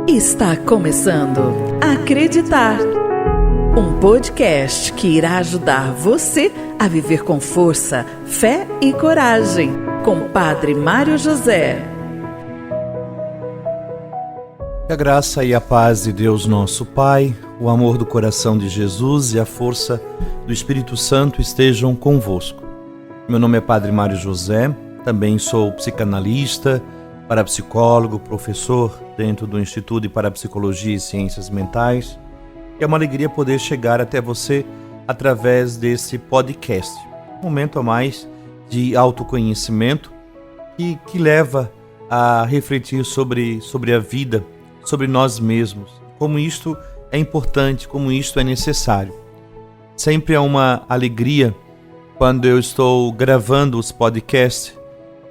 Está começando Acreditar, um podcast que irá ajudar você a viver com força, fé e coragem, com Padre Mário José. Que a graça e a paz de Deus nosso Pai, o amor do coração de Jesus e a força do Espírito Santo estejam convosco. Meu nome é Padre Mário José, também sou psicanalista, parapsicólogo, professor dentro do Instituto de Parapsicologia e Ciências Mentais. É uma alegria poder chegar até você através desse podcast. Um momento a mais de autoconhecimento que leva a refletir sobre a vida, sobre nós mesmos, como isto é importante, como isto é necessário. Sempre é uma alegria quando eu estou gravando os podcasts,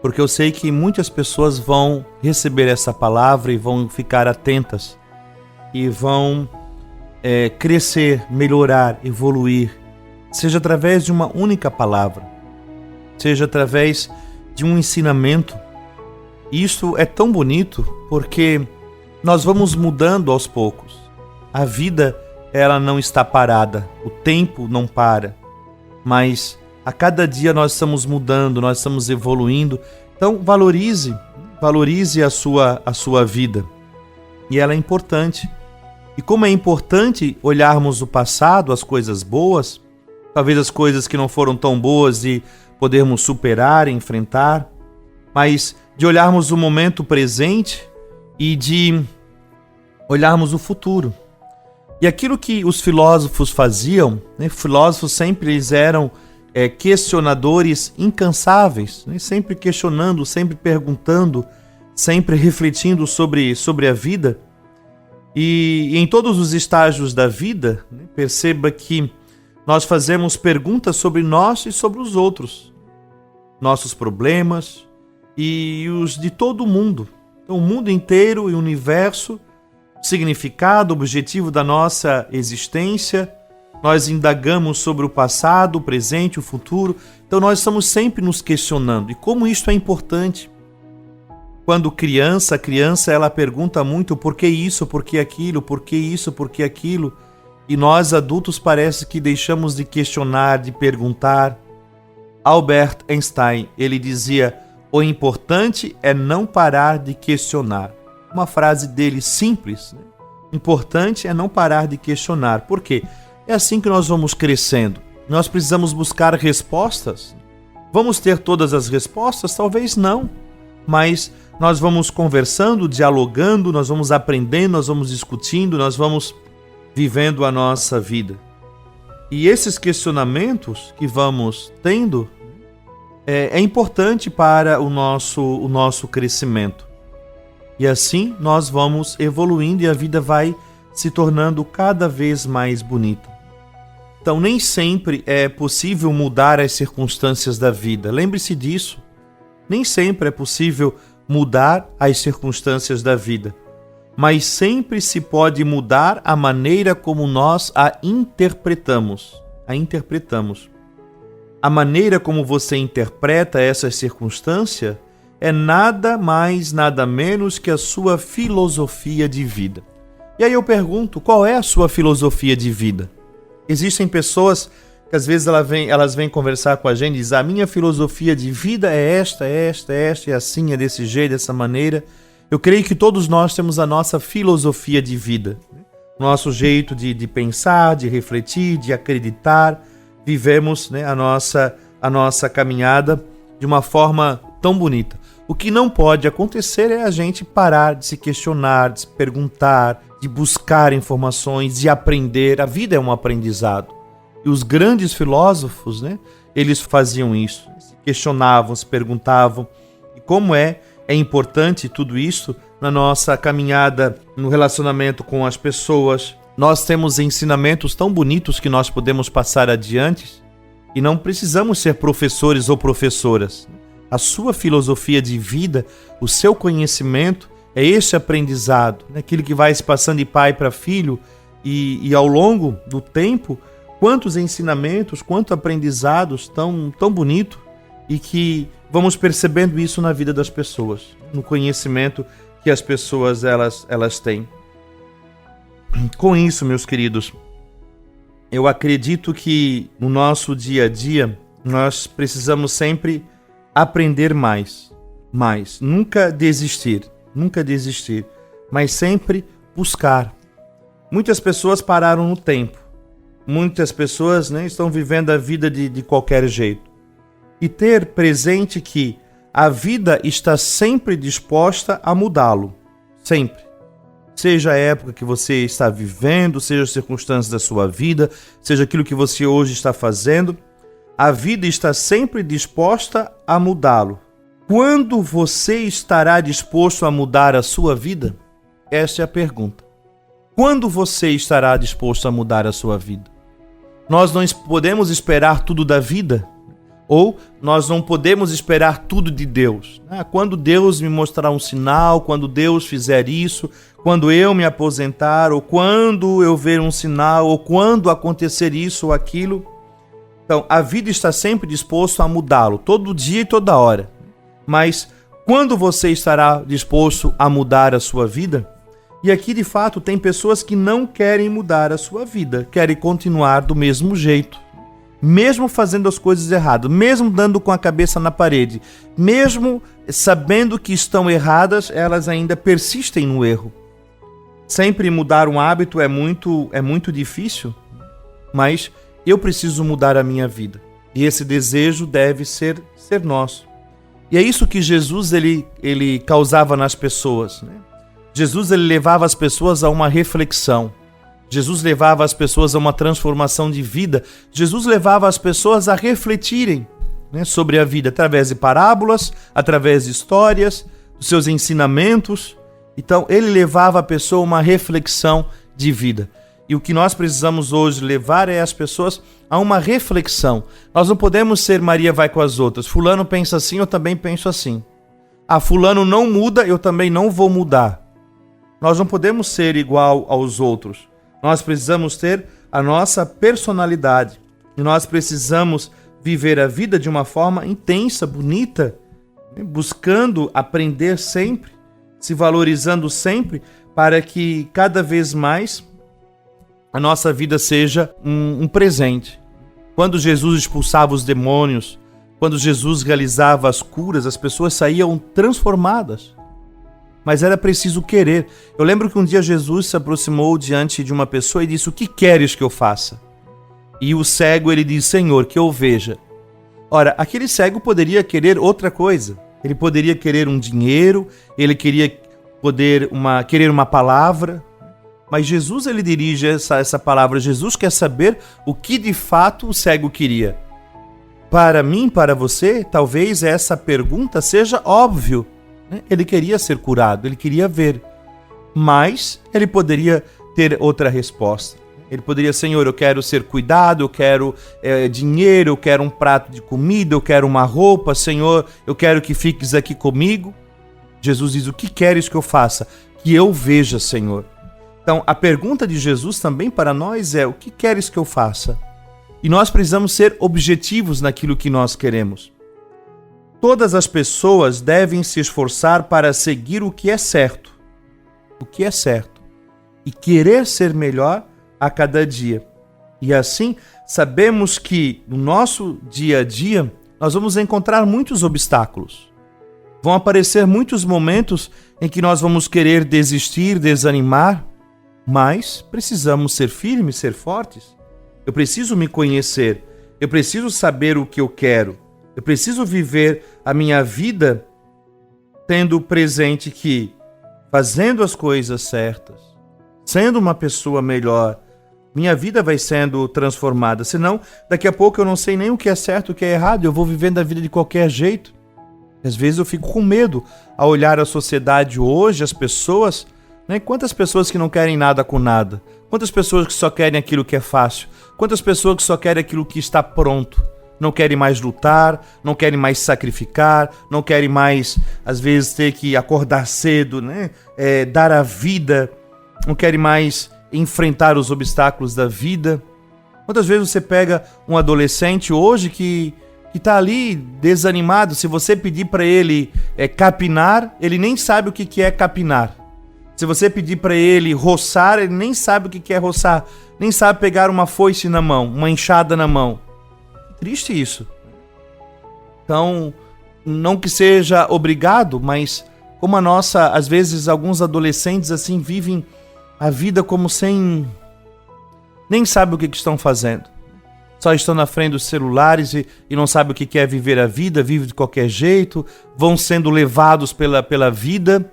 porque eu sei que muitas pessoas vão receber essa palavra e vão ficar atentas e vão crescer, melhorar, evoluir, seja através de uma única palavra, seja através de um ensinamento. E isso é tão bonito porque nós vamos mudando aos poucos. A vida, ela não está parada, o tempo não para, mas a cada dia nós estamos mudando, nós estamos evoluindo. Então valorize a sua vida. E ela é importante. E como é importante olharmos o passado, as coisas boas, talvez as coisas que não foram tão boas e podermos superar, enfrentar, mas de olharmos o momento presente e de olharmos o futuro. E aquilo que os filósofos faziam, filósofos sempre eles eram questionadores incansáveis, sempre questionando, sempre perguntando, sempre refletindo sobre a vida. E em todos os estágios da vida, perceba que nós fazemos perguntas sobre nós e sobre os outros, nossos problemas e os de todo o mundo. Então, o mundo inteiro e o universo, significado, objetivo da nossa existência. Nós indagamos sobre o passado, o presente, o futuro. Então nós estamos sempre nos questionando. E como isso é importante. Quando a criança ela pergunta muito por que isso, por que aquilo, por que isso, por que aquilo. E nós adultos parece que deixamos de questionar, de perguntar. Albert Einstein, ele dizia: o importante é não parar de questionar. Uma frase dele simples. Importante é não parar de questionar. Por quê? É assim que nós vamos crescendo. Nós precisamos buscar respostas. Vamos ter todas as respostas? Talvez não. Mas nós vamos conversando, dialogando, nós vamos aprendendo, nós vamos discutindo, nós vamos vivendo a nossa vida. E esses questionamentos que vamos tendo é importante para o nosso crescimento. E assim nós vamos evoluindo e a vida vai se tornando cada vez mais bonita. Então, nem sempre é possível mudar as circunstâncias da vida. Lembre-se disso. Nem sempre é possível mudar as circunstâncias da vida. Mas sempre se pode mudar a maneira como nós a interpretamos. A maneira como você interpreta essa circunstância é nada mais, nada menos que a sua filosofia de vida. E aí eu pergunto, qual é a sua filosofia de vida? Existem pessoas que às vezes elas vêm conversar com a gente e dizem: a minha filosofia de vida é esta, é assim, é desse jeito, dessa maneira. Eu creio que todos nós temos a nossa filosofia de vida. Nosso jeito de pensar, de refletir, de acreditar. Vivemos a nossa caminhada de uma forma tão bonita. O que não pode acontecer é a gente parar de se questionar, de se perguntar, de buscar informações, de aprender. A vida é um aprendizado. E os grandes filósofos, eles faziam isso. Se questionavam, se perguntavam. E como é importante tudo isso na nossa caminhada, no relacionamento com as pessoas. Nós temos ensinamentos tão bonitos que nós podemos passar adiante e não precisamos ser professores ou professoras. A sua filosofia de vida, o seu conhecimento é esse aprendizado, aquilo que vai se passando de pai para filho e ao longo do tempo, quantos ensinamentos, quantos aprendizados tão bonito e que vamos percebendo isso na vida das pessoas, no conhecimento que as pessoas elas têm. Com isso, meus queridos, eu acredito que no nosso dia a dia nós precisamos sempre aprender mais. Nunca desistir, mas sempre buscar. Muitas pessoas pararam no tempo. Muitas pessoas, estão vivendo a vida de qualquer jeito. E ter presente que a vida está sempre disposta a mudá-lo. Sempre. Seja a época que você está vivendo, seja as circunstâncias da sua vida, seja aquilo que você hoje está fazendo, a vida está sempre disposta a mudá-lo. Quando você estará disposto a mudar a sua vida? Esta é a pergunta. Quando você estará disposto a mudar a sua vida? Nós não podemos esperar tudo da vida, ou nós não podemos esperar tudo de Deus. Quando Deus me mostrar um sinal, quando Deus fizer isso, quando eu me aposentar, ou quando eu ver um sinal, ou quando acontecer isso ou aquilo. Então, a vida está sempre disposta a mudá-lo, todo dia e toda hora. Mas quando você estará disposto a mudar a sua vida? E aqui, de fato, tem pessoas que não querem mudar a sua vida, querem continuar do mesmo jeito. Mesmo fazendo as coisas erradas, mesmo dando com a cabeça na parede, mesmo sabendo que estão erradas, elas ainda persistem no erro. Sempre mudar um hábito é muito difícil, mas eu preciso mudar a minha vida. E esse desejo deve ser nosso. E é isso que Jesus ele causava nas pessoas. Jesus ele levava as pessoas a uma reflexão. Jesus levava as pessoas a uma transformação de vida. Jesus levava as pessoas a refletirem sobre a vida através de parábolas, através de histórias, dos seus ensinamentos. Então, ele levava a pessoa a uma reflexão de vida. E o que nós precisamos hoje levar é as pessoas a uma reflexão. Nós não podemos ser Maria vai com as outras. Fulano pensa assim, eu também penso assim. Fulano não muda, eu também não vou mudar. Nós não podemos ser igual aos outros. Nós precisamos ter a nossa personalidade. E nós precisamos viver a vida de uma forma intensa, bonita, buscando aprender sempre, se valorizando sempre, para que cada vez mais a nossa vida seja um presente. Quando Jesus expulsava os demônios, quando Jesus realizava as curas, as pessoas saíam transformadas. Mas era preciso querer. Eu lembro que um dia Jesus se aproximou diante de uma pessoa e disse: "O que queres que eu faça?" E o cego, ele disse: "Senhor, que eu veja." Ora, aquele cego poderia querer outra coisa. Ele poderia querer um dinheiro, ele querer uma palavra. Mas Jesus, ele dirige essa palavra. Jesus quer saber o que de fato o cego queria. Para mim, para você, talvez essa pergunta seja óbvio. Ele queria ser curado, ele queria ver. Mas ele poderia ter outra resposta. Ele poderia: "Senhor, eu quero ser cuidado, eu quero dinheiro, eu quero um prato de comida, eu quero uma roupa. Senhor, eu quero que fiques aqui comigo." Jesus diz: "O que queres que eu faça?" "Que eu veja, Senhor." Então, a pergunta de Jesus também para nós é: o que queres que eu faça? E nós precisamos ser objetivos naquilo que nós queremos. Todas as pessoas devem se esforçar para seguir o que é certo. O que é certo. E querer ser melhor a cada dia. E assim, sabemos que no nosso dia a dia, nós vamos encontrar muitos obstáculos. Vão aparecer muitos momentos em que nós vamos querer desistir, desanimar, mas precisamos ser firmes, ser fortes. Eu preciso me conhecer, eu preciso saber o que eu quero, eu preciso viver a minha vida tendo presente que, fazendo as coisas certas, sendo uma pessoa melhor, minha vida vai sendo transformada. Senão, daqui a pouco eu não sei nem o que é certo e o que é errado, eu vou vivendo a vida de qualquer jeito. Às vezes eu fico com medo ao olhar a sociedade hoje, as pessoas, Quantas pessoas que não querem nada com nada? Quantas pessoas que só querem aquilo que é fácil? Quantas pessoas que só querem aquilo que está pronto? Não querem mais lutar, não querem mais sacrificar, não querem mais, às vezes, ter que acordar cedo, dar a vida, não querem mais enfrentar os obstáculos da vida. Quantas vezes você pega um adolescente hoje que está ali desanimado, se você pedir para ele capinar, ele nem sabe o que é capinar. Se você pedir para ele roçar, ele nem sabe o que é roçar, nem sabe pegar uma foice na mão, uma enxada na mão. Triste isso. Então, não que seja obrigado, mas como às vezes alguns adolescentes assim vivem a vida como sem... nem sabem o que estão fazendo. Só estão na frente dos celulares e não sabem o que é viver a vida, vivem de qualquer jeito, vão sendo levados pela vida.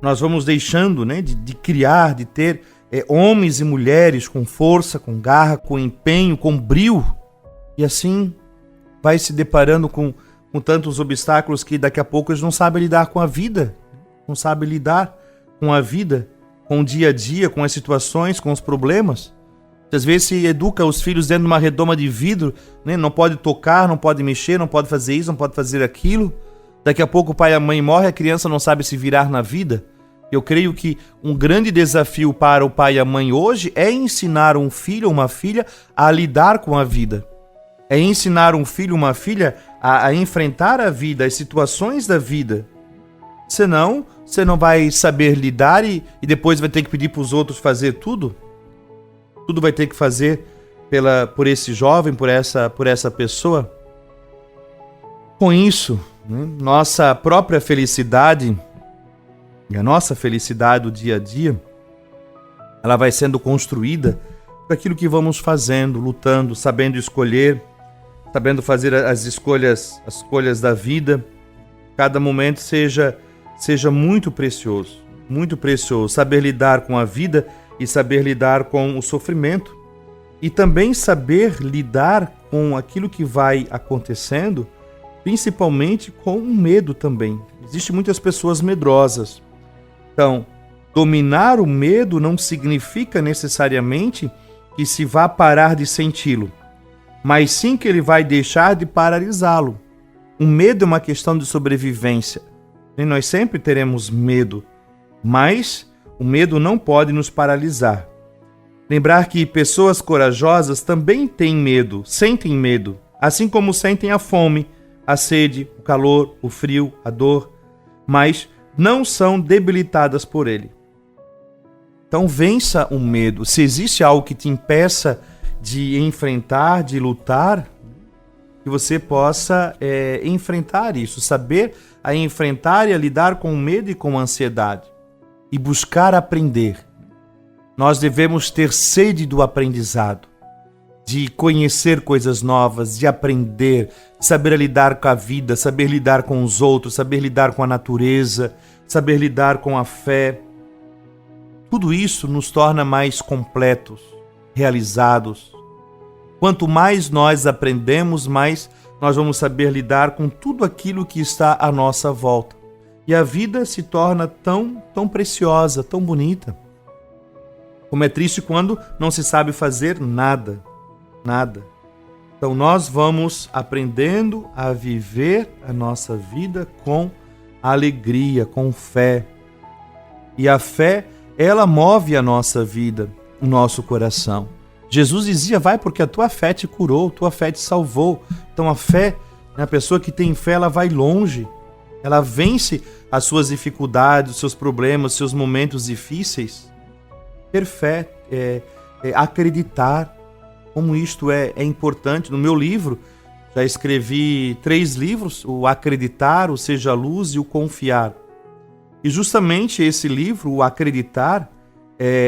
Nós vamos deixando, né, de criar, de ter homens e mulheres com força, com garra, com empenho, com brio. E assim vai se deparando com tantos obstáculos que daqui a pouco eles não sabem lidar com a vida. Não sabem lidar com a vida, com o dia a dia, com as situações, com os problemas. Às vezes se educa os filhos dentro de uma redoma de vidro, né? Não pode tocar, não pode mexer, não pode fazer isso, não pode fazer aquilo. Daqui a pouco o pai e a mãe morrem, a criança não sabe se virar na vida. Eu creio que um grande desafio para o pai e a mãe hoje é ensinar um filho ou uma filha a lidar com a vida. É ensinar um filho ou uma filha a enfrentar a vida, as situações da vida. Senão, você não vai saber lidar e depois vai ter que pedir para os outros fazer tudo. Tudo vai ter que fazer por esse jovem, por essa pessoa. Com isso, né, nossa própria felicidade e a nossa felicidade do dia a dia, ela vai sendo construída por aquilo que vamos fazendo, lutando, sabendo escolher, sabendo fazer as escolhas da vida. Cada momento seja muito precioso, saber lidar com a vida e saber lidar com o sofrimento e também saber lidar com aquilo que vai acontecendo, principalmente com o medo também. Existem muitas pessoas medrosas. Então, dominar o medo não significa necessariamente que se vá parar de senti-lo, mas sim que ele vai deixar de paralisá-lo. O medo é uma questão de sobrevivência. E nós sempre teremos medo, mas o medo não pode nos paralisar. Lembrar que pessoas corajosas também têm medo, sentem medo, assim como sentem a fome, a sede, o calor, o frio, a dor, mas não são debilitadas por ele. Então vença o medo. Se existe algo que te impeça de enfrentar, de lutar, que você possa enfrentar isso, saber a enfrentar e a lidar com o medo e com a ansiedade e buscar aprender. Nós devemos ter sede do aprendizado, de conhecer coisas novas, de aprender, saber lidar com a vida, saber lidar com os outros, saber lidar com a natureza, saber lidar com a fé. Tudo isso nos torna mais completos, realizados. Quanto mais nós aprendemos, mais nós vamos saber lidar com tudo aquilo que está à nossa volta. E a vida se torna tão preciosa, tão bonita. Como é triste quando não se sabe fazer nada. Então nós vamos aprendendo a viver a nossa vida com alegria, com fé. E a fé, ela move a nossa vida, o nosso coração. Jesus dizia, vai porque a tua fé te curou, tua fé te salvou. Então a fé, a pessoa que tem fé, ela vai longe. Ela vence as suas dificuldades, os seus problemas, os seus momentos difíceis. Ter fé é acreditar como isto é importante. No meu livro, já escrevi 3 livros, o Acreditar, o Seja a Luz e o Confiar. E justamente esse livro, o Acreditar,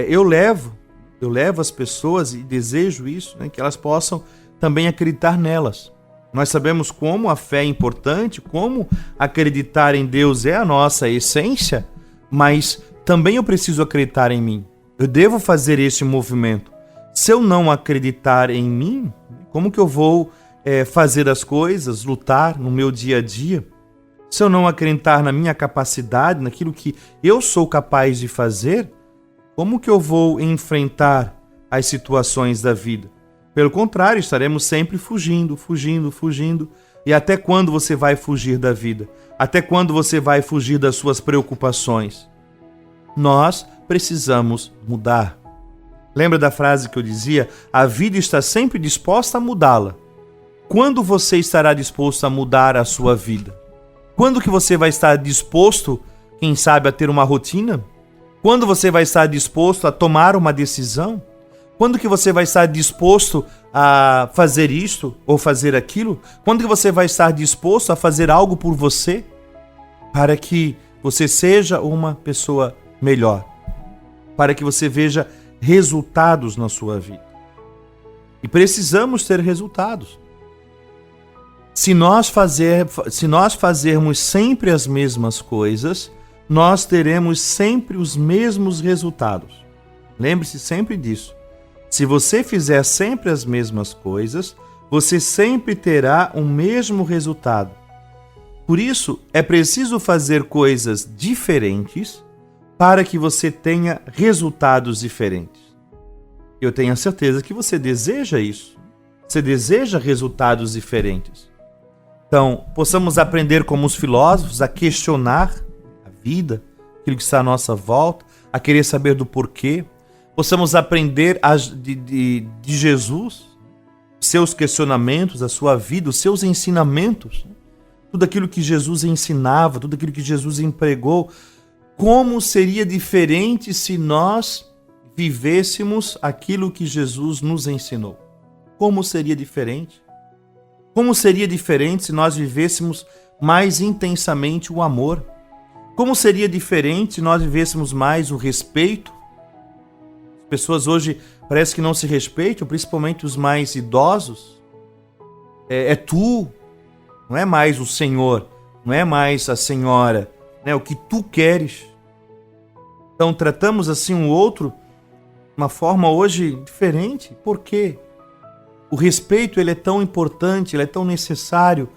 eu levo as pessoas e desejo isso, né, que elas possam também acreditar nelas. Nós sabemos como a fé é importante, como acreditar em Deus é a nossa essência, mas também eu preciso acreditar em mim. Eu devo fazer esse movimento. Se eu não acreditar em mim, como que eu vou fazer as coisas, lutar no meu dia a dia? Se eu não acreditar na minha capacidade, naquilo que eu sou capaz de fazer, como que eu vou enfrentar as situações da vida? Pelo contrário, estaremos sempre fugindo. E até quando você vai fugir da vida? Até quando você vai fugir das suas preocupações? Nós precisamos mudar. Lembra da frase que eu dizia? A vida está sempre disposta a mudá-la. Quando você estará disposto a mudar a sua vida? Quando que você vai estar disposto quem sabe, a ter uma rotina? Quando você vai estar disposto a tomar uma decisão? Quando que você vai estar disposto a fazer isto ou fazer aquilo? Quando que você vai estar disposto a fazer algo por você? Para que você seja uma pessoa melhor. Para que você veja resultados na sua vida. E precisamos ter resultados. Se nós fazermos sempre as mesmas coisas, nós teremos sempre os mesmos resultados. Lembre-se sempre disso. Se você fizer sempre as mesmas coisas, você sempre terá o mesmo resultado. Por isso, é preciso fazer coisas diferentes para que você tenha resultados diferentes. Eu tenho a certeza que você deseja isso. Você deseja resultados diferentes. Então, possamos aprender como os filósofos a questionar a vida, aquilo que está à nossa volta, a querer saber do porquê. Possamos aprender de Jesus, seus questionamentos, a sua vida, os seus ensinamentos, tudo aquilo que Jesus ensinava, tudo aquilo que Jesus empregou. Como seria diferente se nós vivêssemos aquilo que Jesus nos ensinou? Como seria diferente? Como seria diferente se nós vivêssemos mais intensamente o amor? Como seria diferente se nós vivêssemos mais o respeito? As pessoas hoje parece que não se respeitam, principalmente os mais idosos. É tu, não é mais o Senhor, não é mais a senhora, né? O que tu queres. Então tratamos assim um outro de uma forma hoje diferente. Por quê? O respeito, ele é tão importante, ele é tão necessário,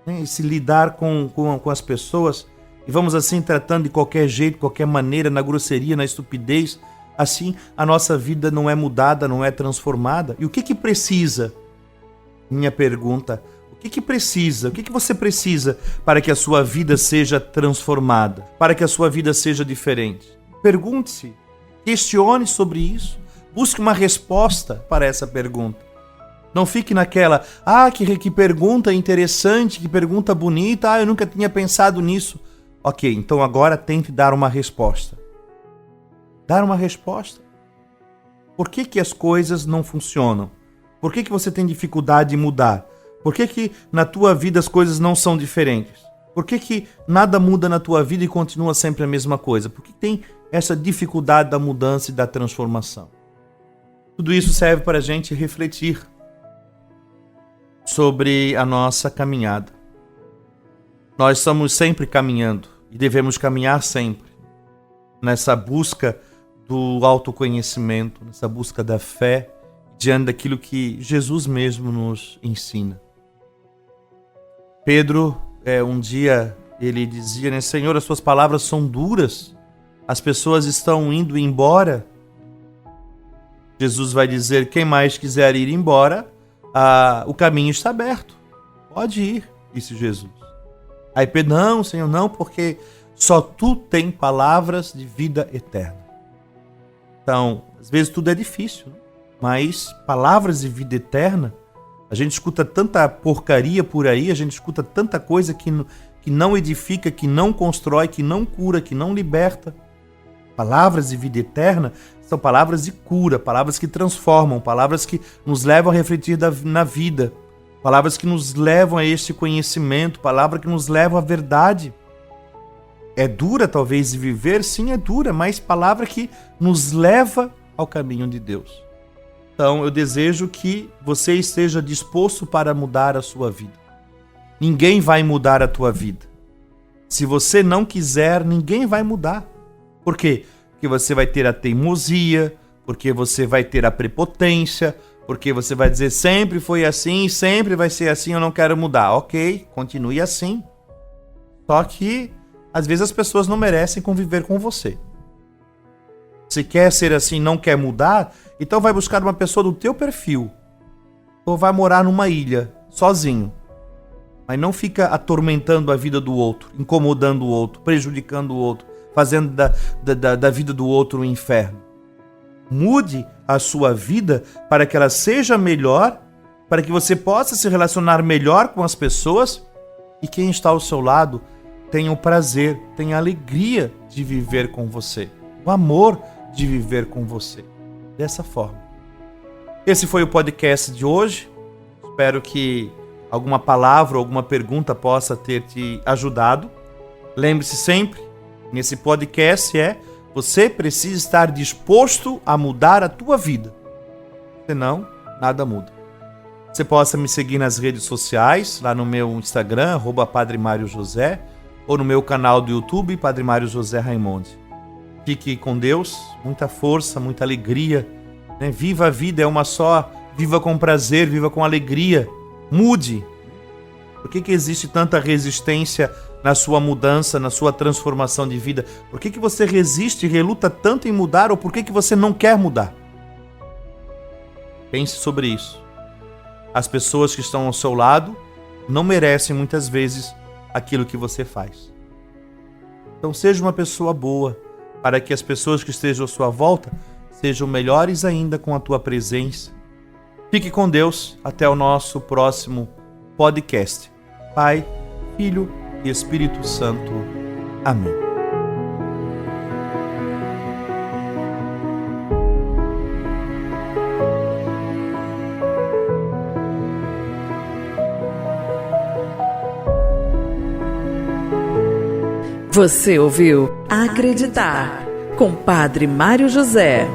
né? Se lidar com as pessoas, e vamos assim tratando de qualquer jeito, de qualquer maneira, na grosseria, na estupidez, assim a nossa vida não é mudada, não é transformada. E o que precisa? Minha pergunta, o que precisa? O que você precisa para que a sua vida seja transformada? Para que a sua vida seja diferente? Pergunte-se, questione sobre isso, busque uma resposta para essa pergunta. Não fique naquela, que pergunta interessante, que pergunta bonita, eu nunca tinha pensado nisso. Ok, então agora tente dar uma resposta. Dar uma resposta. Por que as coisas não funcionam? Por que você tem dificuldade de mudar? Por que na tua vida as coisas não são diferentes? Por que nada muda na tua vida e continua sempre a mesma coisa? Por que tem essa dificuldade da mudança e da transformação? Tudo isso serve para a gente refletir sobre a nossa caminhada. Nós estamos sempre caminhando e devemos caminhar sempre nessa busca do autoconhecimento, nessa busca da fé, diante daquilo que Jesus mesmo nos ensina. Pedro, um dia, ele dizia, né, Senhor, as suas palavras são duras, as pessoas estão indo embora. Jesus vai dizer, quem mais quiser ir embora, o caminho está aberto, pode ir, disse Jesus. Aí Pedro, não, Senhor, não, porque só tu tem palavras de vida eterna. Então, às vezes tudo é difícil, mas palavras de vida eterna, a gente escuta tanta porcaria por aí, a gente escuta tanta coisa que não edifica, que não constrói, que não cura, que não liberta. Palavras de vida eterna são palavras de cura, palavras que transformam, palavras que nos levam a refletir na vida, palavras que nos levam a este conhecimento, palavras que nos levam à verdade. É dura talvez de viver? Sim, é dura, mas palavra que nos leva ao caminho de Deus. Então eu desejo que você esteja disposto para mudar a sua vida. Ninguém vai mudar a tua vida. Se você não quiser, ninguém vai mudar. Por quê? Porque você vai ter a teimosia, porque você vai ter a prepotência, porque você vai dizer sempre foi assim, sempre vai ser assim, eu não quero mudar. Ok, continue assim. Só que às vezes as pessoas não merecem conviver com você. Se quer ser assim, não quer mudar, então vai buscar uma pessoa do teu perfil. Ou vai morar numa ilha, sozinho. Mas não fica atormentando a vida do outro, incomodando o outro, prejudicando o outro, fazendo da vida do outro um inferno. Mude a sua vida para que ela seja melhor, para que você possa se relacionar melhor com as pessoas e quem está ao seu lado tem o prazer, tem a alegria de viver com você, o amor de viver com você, dessa forma. Esse foi o podcast de hoje. Espero que alguma palavra ou alguma pergunta possa ter te ajudado. Lembre-se sempre, nesse podcast você precisa estar disposto a mudar a tua vida. Senão, nada muda. Você possa me seguir nas redes sociais, lá no meu Instagram, @Padre Mário José, ou no meu canal do YouTube, Padre Mário José Raimonde. Fique com Deus, muita força, muita alegria. Viva a vida, é uma só. Viva com prazer, viva com alegria. Mude. Por que existe tanta resistência na sua mudança, na sua transformação de vida? Por que você resiste e reluta tanto em mudar, ou por que você não quer mudar? Pense sobre isso. As pessoas que estão ao seu lado não merecem muitas vezes aquilo que você faz. Então seja uma pessoa boa, para que as pessoas que estejam à sua volta sejam melhores ainda com a tua presença. Fique com Deus. Até o nosso próximo podcast. Pai, Filho e Espírito Santo. Amém. Você ouviu Acreditar, com Padre Mário José.